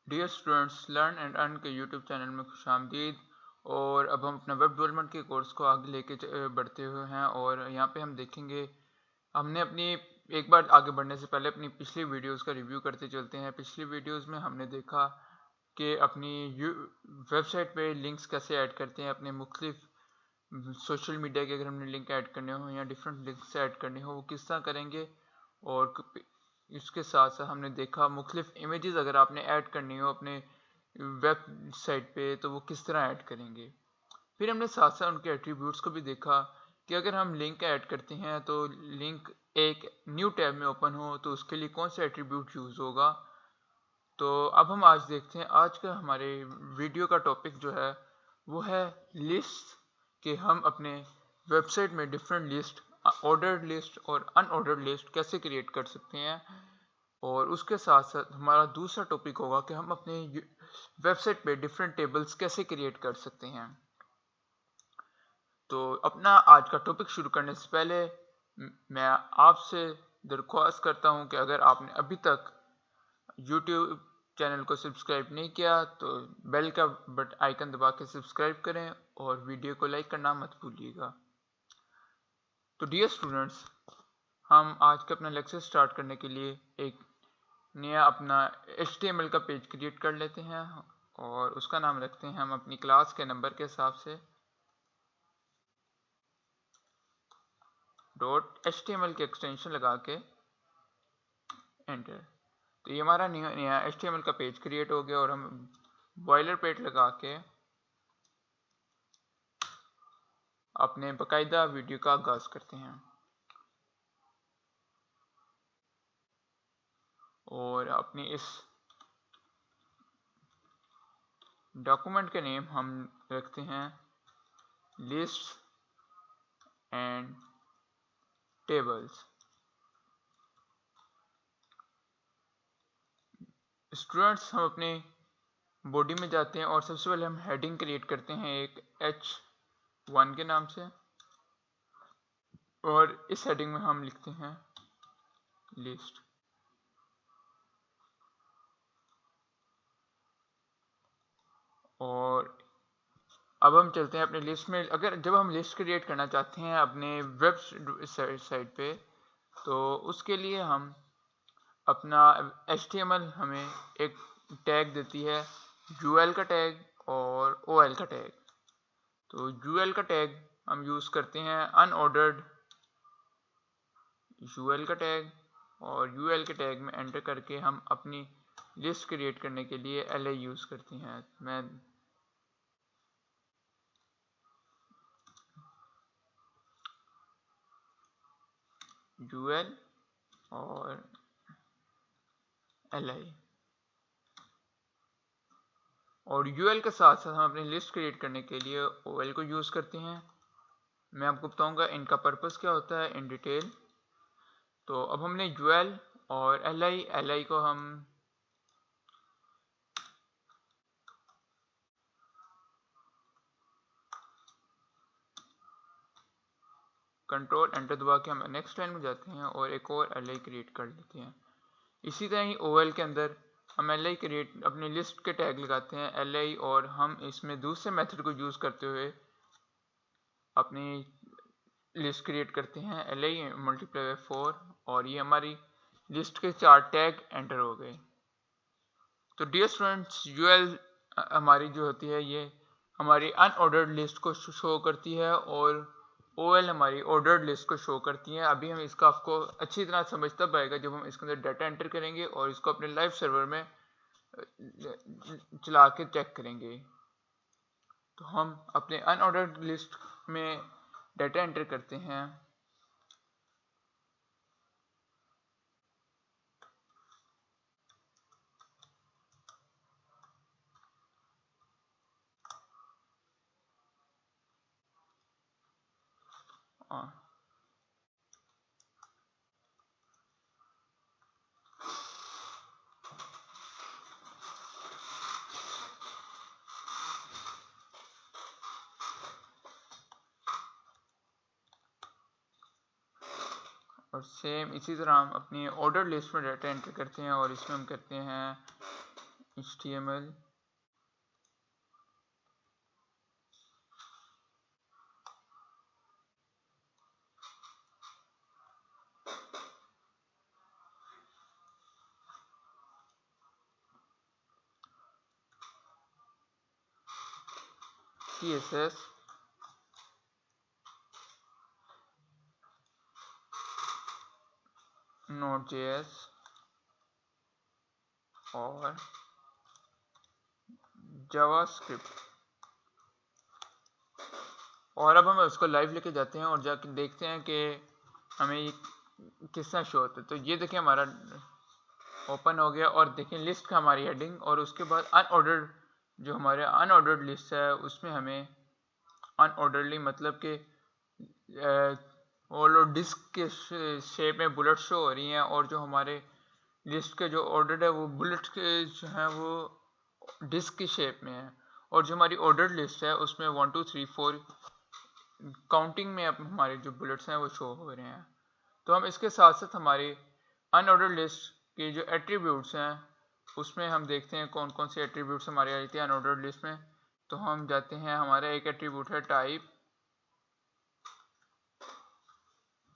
Dear students, learn and earn के YouTube channel में खुशामदीद। और अब हम अपना वेब डेवलपमेंट के कोर्स को आगे लेके बढ़ते हुए हैं। और यहाँ पे हम देखेंगे, हमने अपनी एक बार आगे बढ़ने से पहले अपनी पिछली वीडियोस का रिव्यू करते चलते हैं। पिछली वीडियोस में हमने देखा कि अपनी वेबसाइट पे लिंक्स कैसे ऐड करते हैं, अपने मुख्तलिफ सोशल मीडिया के अगर हमने लिंक ऐड करने हो या डिफरेंट लिंक्स ऐड करने हो वो किस तरह करेंगे। और इसके साथ साथ हमने देखा मुख्तलिफ इमेजेस अगर आपने ऐड करनी हो अपने वेबसाइट पे तो वो किस तरह ऐड करेंगे। फिर हमने साथ साथ उनके एट्रीब्यूट्स को भी देखा कि अगर हम लिंक ऐड करते हैं तो लिंक एक न्यू टैब में ओपन हो तो उसके लिए कौन सा एट्रीब्यूट यूज़ होगा। तो अब हम आज देखते हैं, आज का हमारे वीडियो का टॉपिक जो है वो है लिस्ट, कि हम अपने वेबसाइट में डिफरेंट लिस्ट, ऑर्डर्ड लिस्ट और अनऑर्डर्ड लिस्ट कैसे क्रिएट कर सकते हैं। और उसके साथ साथ हमारा दूसरा टॉपिक होगा कि हम अपने वेबसाइट पे डिफरेंट टेबल्स कैसे क्रिएट कर सकते हैं। तो अपना आज का टॉपिक शुरू करने से पहले मैं आपसे दरख्वास्त करता हूं कि अगर आपने अभी तक YouTube चैनल को सब्सक्राइब नहीं किया तो बेल का आइकन दबा के सब्सक्राइब करें और वीडियो को लाइक करना मत भूलिएगा। तो डियर स्टूडेंट्स, हम आज का अपना लेक्चर स्टार्ट करने के लिए एक नया अपना HTML का पेज क्रिएट कर लेते हैं और उसका नाम रखते हैं हम अपनी क्लास के नंबर के हिसाब से .html की एक्सटेंशन लगा के एंटर। तो ये हमारा नया HTML का पेज क्रिएट हो गया और हम बॉयलर प्लेट लगा के अपने बाकायदा वीडियो का आगाज करते हैं। और अपनी इस डॉक्यूमेंट के नेम हम रखते हैं लिस्ट एंड टेबल्स। स्टूडेंट्स, हम अपने बॉडी में जाते हैं और सबसे पहले हम हेडिंग क्रिएट करते हैं एक H1 के नाम से, और इस हेडिंग में हम लिखते हैं लिस्ट। और अब हम चलते हैं अपने लिस्ट में। अगर जब हम लिस्ट क्रिएट करना चाहते हैं अपने वेब साइट पे तो उसके लिए हम अपना HTML हमें एक टैग देती है UL का टैग और OL का टैग। तो UL का टैग हम यूज़ करते हैं अनऑर्डर्ड UL का टैग, और UL के टैग में एंटर करके हम अपनी लिस्ट क्रिएट करने के लिए LI यूज़ करते हैं। मैं UL और LI, और UL के साथ साथ हम अपनी लिस्ट क्रिएट करने के लिए OL को यूज़ करते हैं। मैं आपको बताऊंगा इनका पर्पस क्या होता है इन डिटेल। तो अब हमने UL और LI को हम कंट्रोल एंटर दबा के हम नेक्स्ट लाइन में जाते हैं और एक और LI क्रिएट कर लेते हैं। इसी तरह ही OL के अंदर हम LI क्रिएट अपनी लिस्ट के टैग लगाते हैं LI, और हम इसमें दूसरे मेथड को यूज़ करते हुए अपनी लिस्ट क्रिएट करते हैं LI मल्टीप्लाई बाय 4, और ये हमारी लिस्ट के 4 टैग एंटर हो गए। तो डियर स्टूडेंट्स, UL हमारी जो होती है ये हमारी अनऑर्डर्ड लिस्ट को शो करती है और OL हमारी ऑर्डर्ड लिस्ट को शो करती है। अभी हम इसका आपको अच्छी तरह समझ तब आएगा जब हम इसके अंदर डाटा एंटर करेंगे और इसको अपने लाइव सर्वर में चला के चेक करेंगे। तो हम अपने अनऑर्डर्ड लिस्ट में डाटा एंटर करते हैं। और सेम इसी तरह हम अपनी ऑर्डर लिस्ट में डाटा एंटर करते हैं और इसमें हम करते हैं HTML, CSS, Node.js और जावास्क्रिप्ट। और अब हम उसको लाइव लेके जाते हैं और जाके देखते हैं कि हमें ये किस तरह शो होता है। तो ये देखिए हमारा ओपन हो गया और देखिए लिस्ट का हमारी हेडिंग, और उसके बाद अनऑर्डर्ड, जो हमारे अनऑर्डर्ड लिस्ट है उसमें हमें अनऑर्डरली मतलब कि वो लोग डिस्क के शेप में बुलेट शो हो रही हैं, और जो हमारे लिस्ट के जो ऑर्डर्ड है वो बुलेट के जो हैं वो डिस्क की शेप में है, और जो हमारी ऑर्डर्ड लिस्ट है उसमें 1 2 3 4 काउंटिंग में अब हमारे जो बुलेट्स हैं वो शो हो रहे हैं। तो हम इसके साथ साथ हमारी अनऑर्डर्ड लिस्ट के जो एट्रीब्यूट्स हैं उसमें हम देखते हैं कौन कौन से एट्रीब्यूट्स हमारे आई थे अनऑर्डर्ड लिस्ट में। तो हम जाते हैं, हमारा एक एट्रीब्यूट है type,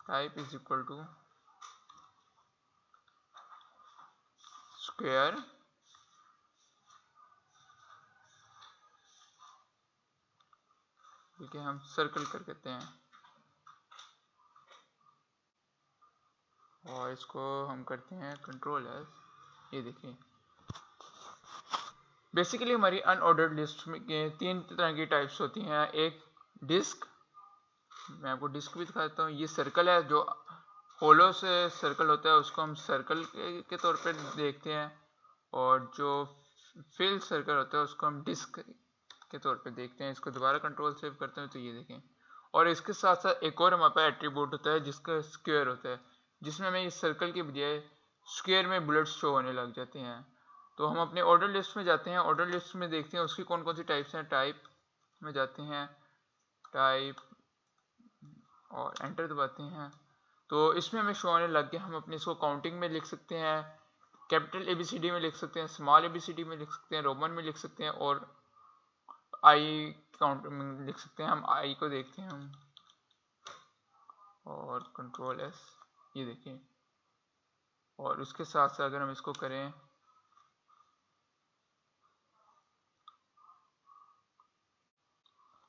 type is equal to square, ठीक है, हम सर्कल कर देते हैं और इसको हम करते हैं कंट्रोल एस। ये देखिए बेसिकली हमारी अनऑर्डर्ड लिस्ट में के 3 तरह की टाइप्स होती हैं। एक डिस्क, मैं आपको डिस्क भी दिखा देता हूँ। ये सर्कल है, जो होलो से सर्कल होता है उसको हम सर्कल के तौर पे देखते हैं, और जो फिल सर्कल होता है उसको हम डिस्क के तौर पे देखते हैं। इसको दोबारा कंट्रोल सेव करते हैं तो ये देखें। और इसके साथ साथ एक और हमारे पास एट्रीब्यूट होता है जिसका स्क्वायर होता है, जिसमें हमें इस सर्कल के बजाय स्क्वायर में बुलेट्स शो होने लग जाते हैं। तो हम अपने ऑर्डर लिस्ट में जाते हैं, ऑर्डर लिस्ट में देखते हैं उसकी कौन कौन सी टाइप्स हैं। टाइप में जाते हैं, टाइप और एंटर दबाते हैं, तो इसमें हमें शो होने लग गया। हम अपने इसको काउंटिंग में लिख सकते हैं, कैपिटल ABCD में लिख सकते हैं, स्मॉल ABCD में लिख सकते हैं, रोमन में लिख सकते हैं, और आई काउंट में लिख सकते हैं। हम आई को देखते हैं हम, और कंट्रोल एस, ये देखें। और उसके साथ साथ अगर हम इसको करें,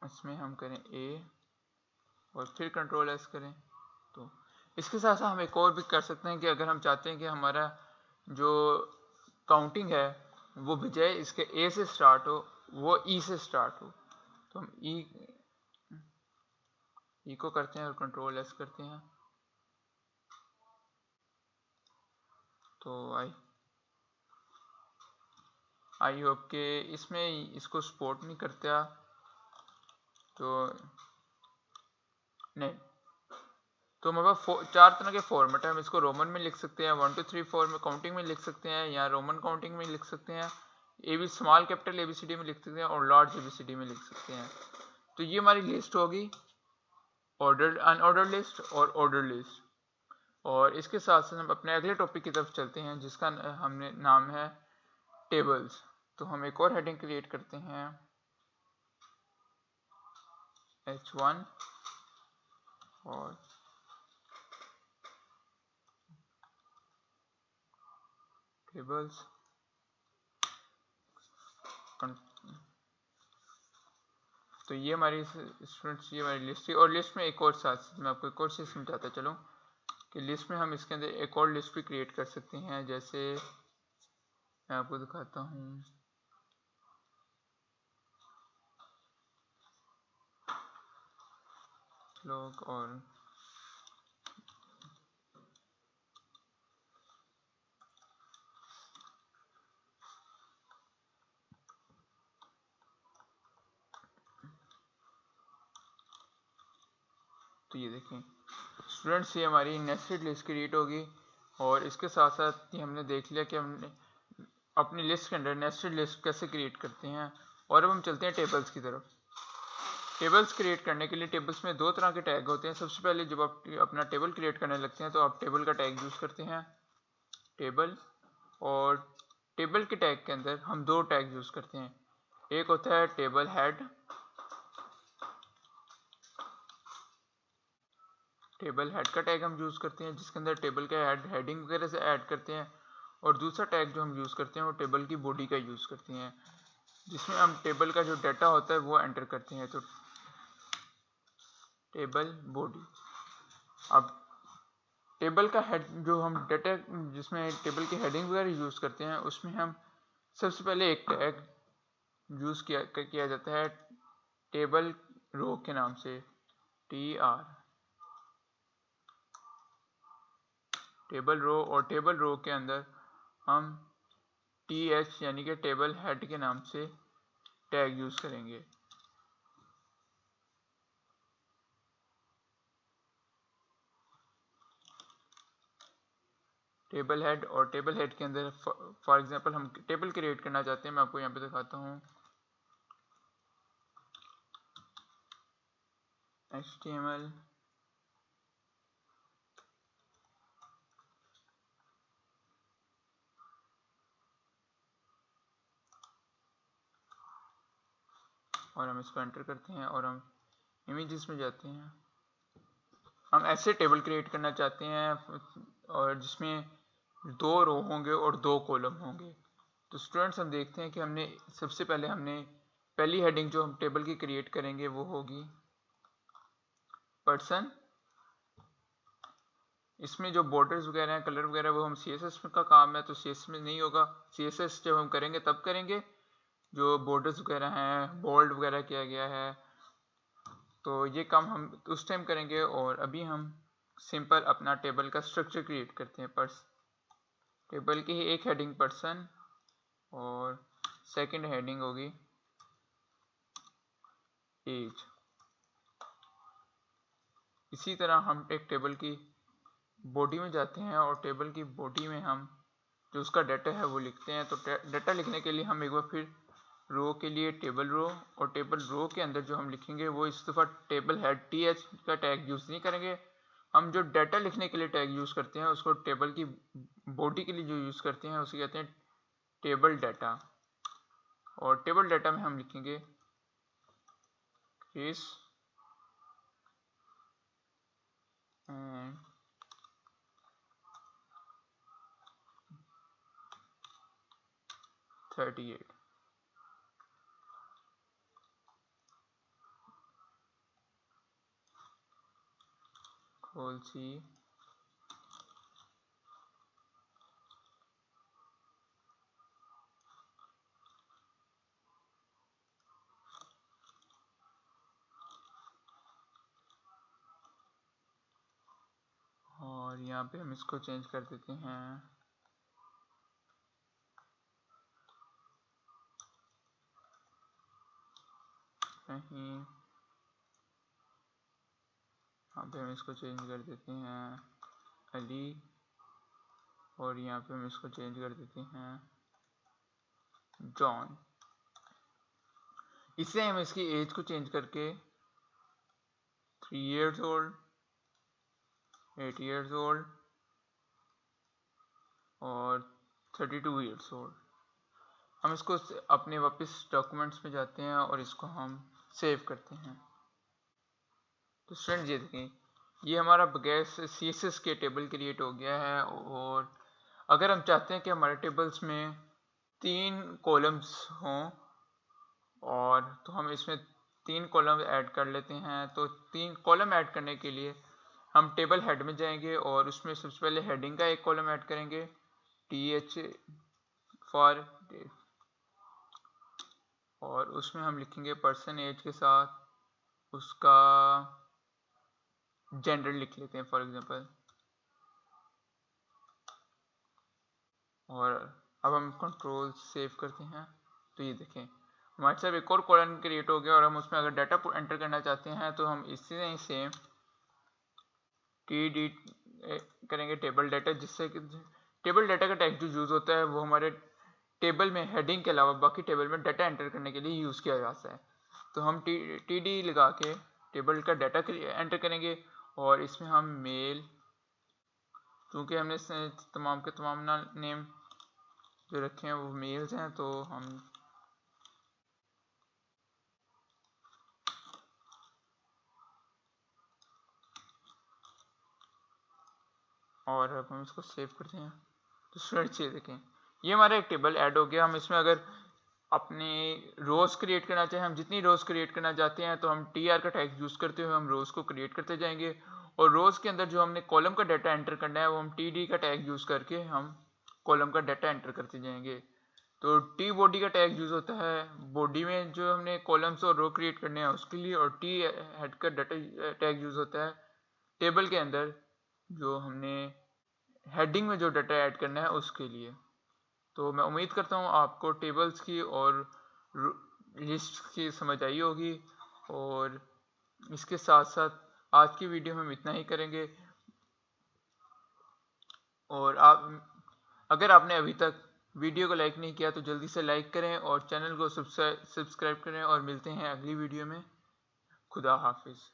इसमें हम करें ए और फिर कंट्रोल एस करें, तो इसके साथ साथ हम एक और भी कर सकते हैं कि अगर हम चाहते हैं कि हमारा जो काउंटिंग है वो बजाय इसके ए से स्टार्ट हो, वो ई से स्टार्ट हो, तो हम ई को करते हैं और कंट्रोल एस करते हैं। तो आई होप के इसमें इसको सपोर्ट नहीं करता, तो नहीं, तो हमारे पास 4 तरह के फॉर्मेट है। हम इसको रोमन में लिख सकते हैं, 1 2 3 4 में काउंटिंग में लिख सकते हैं, या रोमन काउंटिंग में लिख सकते हैं, स्मॉल कैपिटल ABCD में लिख सकते हैं, और लार्ज ABCD में लिख सकते हैं। तो ये हमारी लिस्ट होगी, ऑर्डर्ड, अनऑर्डर्ड लिस्ट और ऑर्डर लिस्ट। और इसके साथ साथ हम अपने अगले टॉपिक की तरफ चलते हैं जिसका हमने नाम है टेबल्स। तो हम एक और हेडिंग क्रिएट करते हैं, H1 और टेबल्स। तो ये हमारी स्टूडेंट्स, ये हमारी लिस्ट थी। और लिस्ट में एक और साथ मैं आपको एक और चीज़ समझाता चलूँ कि लिस्ट में हम इसके अंदर एक और लिस्ट भी क्रिएट कर सकते हैं। जैसे मैं आपको दिखाता हूँ, लोग, और तो ये देखें स्टूडेंट्स, ये हमारी नेस्टेड लिस्ट क्रिएट होगी। और इसके साथ साथ ही हमने देख लिया कि हमने अपनी लिस्ट के अंदर नेस्टेड लिस्ट कैसे क्रिएट करते हैं। और अब हम चलते हैं टेबल्स की तरफ। टेबल्स क्रिएट करने के लिए टेबल्स में 2 तरह के टैग होते हैं। सबसे पहले जब आप अपना टेबल क्रिएट करने लगते हैं तो आप टेबल का टैग यूज़ करते हैं, टेबल, और टेबल के टैग के अंदर हम दो टैग यूज़ करते हैं। एक होता है टेबल हेड, टेबल हेड का टैग हम यूज़ करते हैं जिसके अंदर टेबल का हेडिंग वगैरह से ऐड करते हैं, और दूसरा टैग जो हम यूज़ करते हैं वो टेबल की बॉडी का यूज़ करते हैं जिसमें हम टेबल का जो डाटा होता है वो एंटर करते हैं। तो टेबल बॉडी, अब टेबल का हेड जो हम डाटा जिसमें टेबल की हेडिंग वगैरह यूज़ करते हैं उसमें हम सबसे पहले एक टैग यूज़ किया जाता है टेबल रो के नाम से, TR, टेबल रो। और टेबल रो के अंदर हम TH यानी कि टेबल हेड के नाम से टैग यूज़ करेंगे। टेबल हेड, और टेबल हेड के अंदर फॉर एग्जांपल हम टेबल क्रिएट करना चाहते हैं, मैं आपको यहाँ पे दिखाता हूँ। HTML और हम इसको एंटर करते हैं और हम इमेजेस में जाते हैं। हम ऐसे टेबल क्रिएट करना चाहते हैं और जिसमें दो रो होंगे और दो कॉलम होंगे। तो स्टूडेंट्स हम देखते हैं कि हमने सबसे पहले पहली हेडिंग जो हम टेबल की क्रिएट करेंगे वो होगी पर्सन। इसमें जो बॉर्डर्स वगैरह हैं, कलर वगैरह, वो हम CSS का काम है तो CSS में नहीं होगा। CSS जब हम करेंगे तब करेंगे। जो बॉर्डर्स वगैरह हैं, बोल्ड वगैरह किया गया है, तो ये काम हम उस टाइम करेंगे। और अभी हम सिंपल अपना टेबल का स्ट्रक्चर क्रिएट करते हैं। टेबल की एक हेडिंग पर्सन और सेकंड हेडिंग होगी एज। इसी तरह हम एक टेबल की बॉडी में जाते हैं और टेबल की बॉडी में हम जो उसका डाटा है वो लिखते हैं। तो डाटा लिखने के लिए हम एक बार फिर रो के लिए टेबल रो, और टेबल रो के अंदर जो हम लिखेंगे वो इस दफ़ा टेबल हेड TH का टैग यूज़ नहीं करेंगे। हम जो डाटा लिखने के लिए टैग यूज़ करते हैं उसको टेबल की बॉडी के लिए जो यूज़ करते हैं उसे कहते हैं टेबल डाटा। और टेबल डाटा में हम लिखेंगे केस एंड 38। खोल सी और यहाँ पे हम इसको चेंज कर देते हैं कहीं, यहाँ पे हम इसको चेंज कर देते हैं अली, और यहाँ पे हम इसको चेंज कर देते हैं जॉन। इससे हम इसकी एज को चेंज करके 3 years old, 8 years old और 32 years old। हम इसको अपने वापस डॉक्यूमेंट्स में जाते हैं और इसको हम सेव करते हैं। तो स्टूडेंट ये देखें, ये हमारा बगैर CSS के टेबल क्रिएट हो गया है। और अगर हम चाहते हैं कि हमारे टेबल्स में 3 कॉलम्स हों, और तो हम इसमें 3 कॉलम ऐड कर लेते हैं। तो 3 कॉलम ऐड करने के लिए हम टेबल हेड में जाएंगे और उसमें सबसे पहले हेडिंग का एक कॉलम ऐड करेंगे TH फॉर, और उसमें हम लिखेंगे पर्सन एज के साथ उसका जेंडर लिख लेते हैं फॉर एग्जांपल। और अब हम कंट्रोल सेव करते हैं तो ये देखें हमारे साथ एक और कॉलम क्रिएट हो गया। और हम उसमें अगर डाटा एंटर करना चाहते हैं तो हम इसी तरह सेम TD करेंगे टेबल डाटा, जिससे कि टेबल डाटा का टैग जो यूज़ होता है वो हमारे टेबल में हेडिंग के अलावा बाकी टेबल में डाटा एंटर करने के लिए यूज़ किया जाता है। तो हम TD लगा के टेबल का डाटा एंटर करेंगे और इसमें हम मेल, क्योंकि हमने तमाम के तमाम नेम जो रखे हैं वो मेल्स हैं, तो हम और अब हम इसको सेव करते हैं। तो स्टूडेंट्स ये देखें, ये हमारा एक टेबल ऐड हो गया। हम इसमें अगर अपनी रोज़ क्रिएट करना चाहें, हम जितनी रोज़ क्रिएट करना चाहते हैं तो हम टी आर का टैग यूज़ करते हुए हम रोज़ को क्रिएट करते जाएंगे। और रोज़ के अंदर जो हमने कॉलम का डाटा एंटर करना है वो हम टी डी का टैग यूज़ करके हम कॉलम का डाटा एंटर करते जाएंगे। तो टी बॉडी का टैग यूज़ होता है बॉडी में जो हमने कॉलम्स और रो क्रिएट करने हैं उसके लिए, और टी हेड का डाटा टैग यूज़ होता है टेबल के अंदर जो हमने हेडिंग में जो डाटा ऐड करना है उसके लिए। तो मैं उम्मीद करता हूँ आपको टेबल्स की और लिस्ट की समझ आई होगी। और इसके साथ साथ आज की वीडियो में हम इतना ही करेंगे। और आप अगर आपने अभी तक वीडियो को लाइक नहीं किया तो जल्दी से लाइक करें और चैनल को सब्सक्राइब करें, और मिलते हैं अगली वीडियो में। खुदा हाफिज़।